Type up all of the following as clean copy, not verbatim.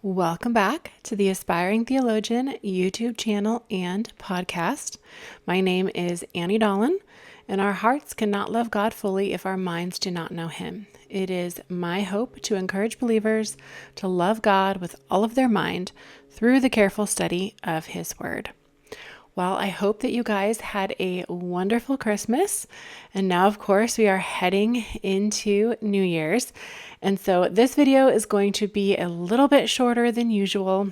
Welcome back to the Aspiring Theologian YouTube channel and podcast. My name is Annie Dolan, and our hearts cannot love God fully if our minds do not know Him. It is my hope to encourage believers to love God with all of their mind through the careful study of His Word. Well, I hope that you guys had a wonderful Christmas. And now, of course, we are heading into New Year's. And so this video is going to be a little bit shorter than usual,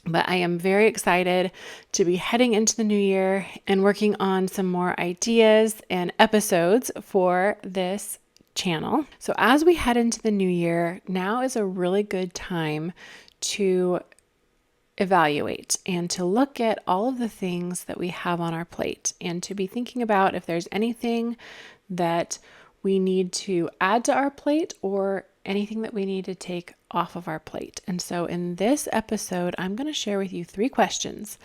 but I am very excited to be heading into the new year and working on some more ideas and episodes for this channel. So as we head into the new year, now is a really good time to evaluate and to look at all of the things that we have on our plate and to be thinking about if there's anything that we need to add to our plate or anything that we need to take off of our plate. And so in this episode, I'm going to share with you 3 questions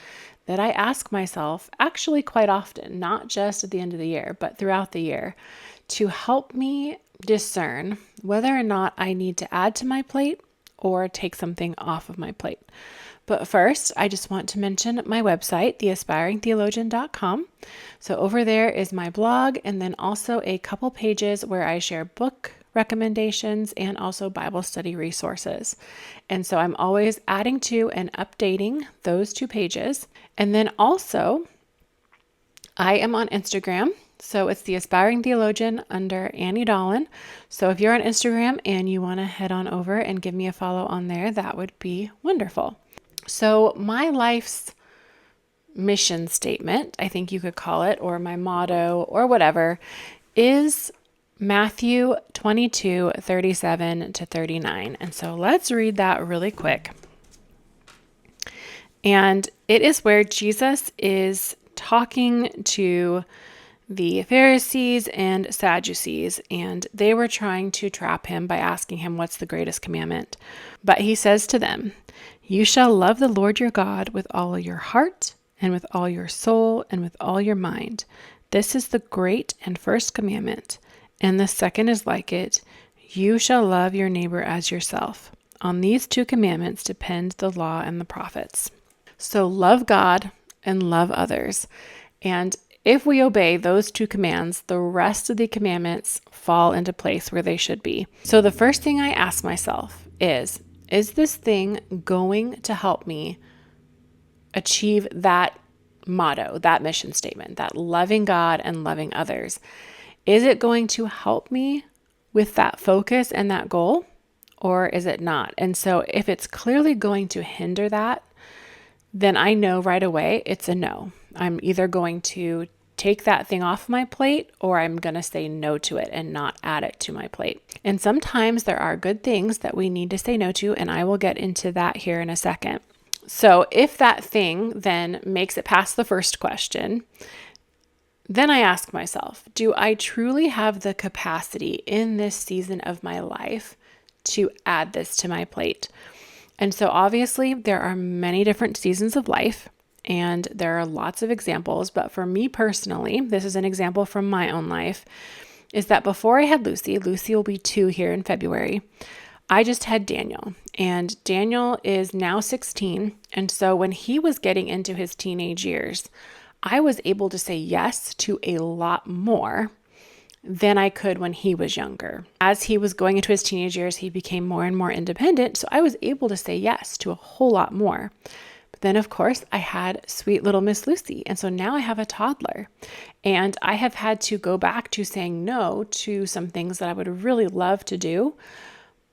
that I ask myself actually quite often, not just at the end of the year, but throughout the year, to help me discern whether or not I need to add to my plate or take something off of my plate. But first, I just want to mention my website, theaspiringtheologian.com. So over there is my blog, and then also a couple pages where I share book recommendations and also Bible study resources. And so I'm always adding to and updating those 2 pages. And then also, I am on Instagram. So it's the Aspiring Theologian under Annie Dolan. So if you're on Instagram and you want to head on over and give me a follow on there, that would be wonderful. So my life's mission statement, I think you could call it, or my motto or whatever, is Matthew 22:37-39. And so let's read that really quick. And it is where Jesus is talking to the Pharisees and Sadducees, and they were trying to trap him by asking him, what's the greatest commandment? But he says to them, you shall love the Lord your God with all your heart and with all your soul and with all your mind. This is the great and first commandment. And the second is like it. You shall love your neighbor as yourself. On these 2 commandments depend the law and the prophets. So love God and love others. And if we obey those 2 commands, the rest of the commandments fall into place where they should be. So the first thing I ask myself is this thing going to help me achieve that motto, that mission statement, that loving God and loving others? Is it going to help me with that focus and that goal, or is it not? And so if it's clearly going to hinder that, then I know right away it's a no. I'm either going to take that thing off my plate, or I'm going to say no to it and not add it to my plate. And sometimes there are good things that we need to say no to, and I will get into that here in a second. So if that thing then makes it past the first question, then I ask myself, do I truly have the capacity in this season of my life to add this to my plate? And so obviously there are many different seasons of life, and there are lots of examples, but for me personally, this is an example from my own life, is that before I had Lucy will be 2 here in February, I just had Daniel, and Daniel is now 16. And so when he was getting into his teenage years, I was able to say yes to a lot more than I could when he was younger. As he was going into his teenage years, he became more and more independent. So I was able to say yes to a whole lot more. But then, of course, I had sweet little Miss Lucy. And so now I have a toddler. And I have had to go back to saying no to some things that I would really love to do,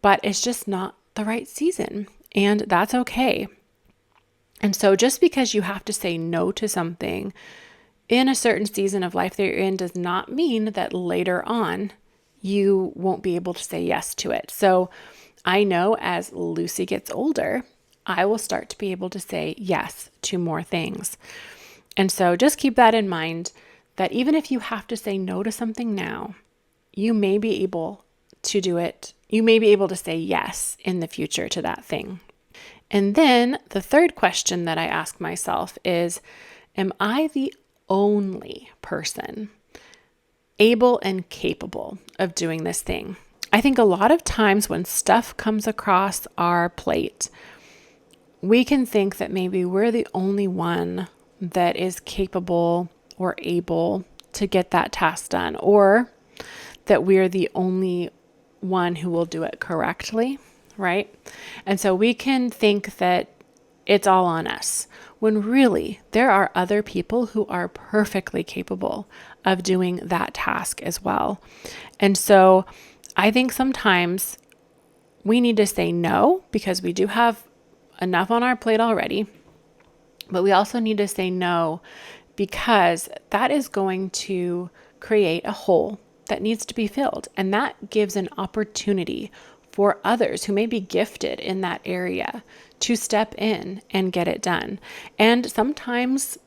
but it's just not the right season. And that's okay. And so just because you have to say no to something in a certain season of life that you're in does not mean that later on you won't be able to say yes to it. So I know as Lucy gets older, I will start to be able to say yes to more things. And so just keep that in mind, that even if you have to say no to something now, you may be able to do it. You may be able to say yes in the future to that thing. And then the third question that I ask myself is, am I the only person able and capable of doing this thing? I think a lot of times when stuff comes across our plate, we can think that maybe we're the only one that is capable or able to get that task done, or that we're the only one who will do it correctly, right? And so we can think that it's all on us, when really there are other people who are perfectly capable of doing that task as well. And so I think sometimes we need to say no, because we do have enough on our plate already, but we also need to say no because that is going to create a hole that needs to be filled. And that gives an opportunity for others who may be gifted in that area to step in and get it done. And sometimes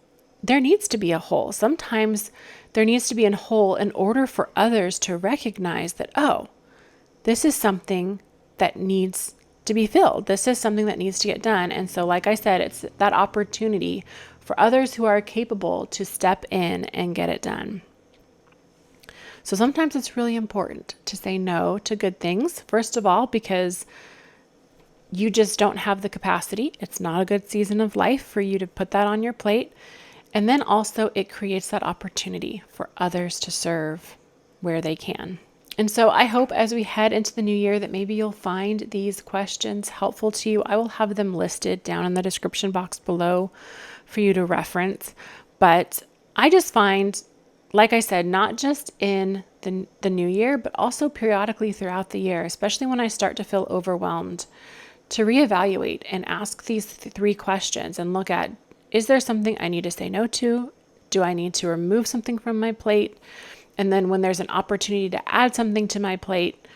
there needs to be a hole. Sometimes there needs to be a hole in order for others to recognize that, oh, this is something that needs to be filled. This is something that needs to get done. And so, like I said, it's that opportunity for others who are capable to step in and get it done. So sometimes it's really important to say no to good things. First of all, because you just don't have the capacity. It's not a good season of life for you to put that on your plate. And then also it creates that opportunity for others to serve where they can. And so I hope as we head into the new year that maybe you'll find these questions helpful to you. I will have them listed down in the description box below for you to reference. But I just find, like I said, not just in the new year, but also periodically throughout the year, especially when I start to feel overwhelmed, to reevaluate and ask these three questions and look at, is there something I need to say no to? Do I need to remove something from my plate? And then when there's an opportunity to add something to my plate,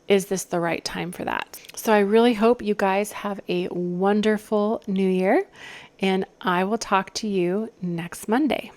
is this the right time for that? So I really hope you guys have a wonderful new year, and I will talk to you next Monday.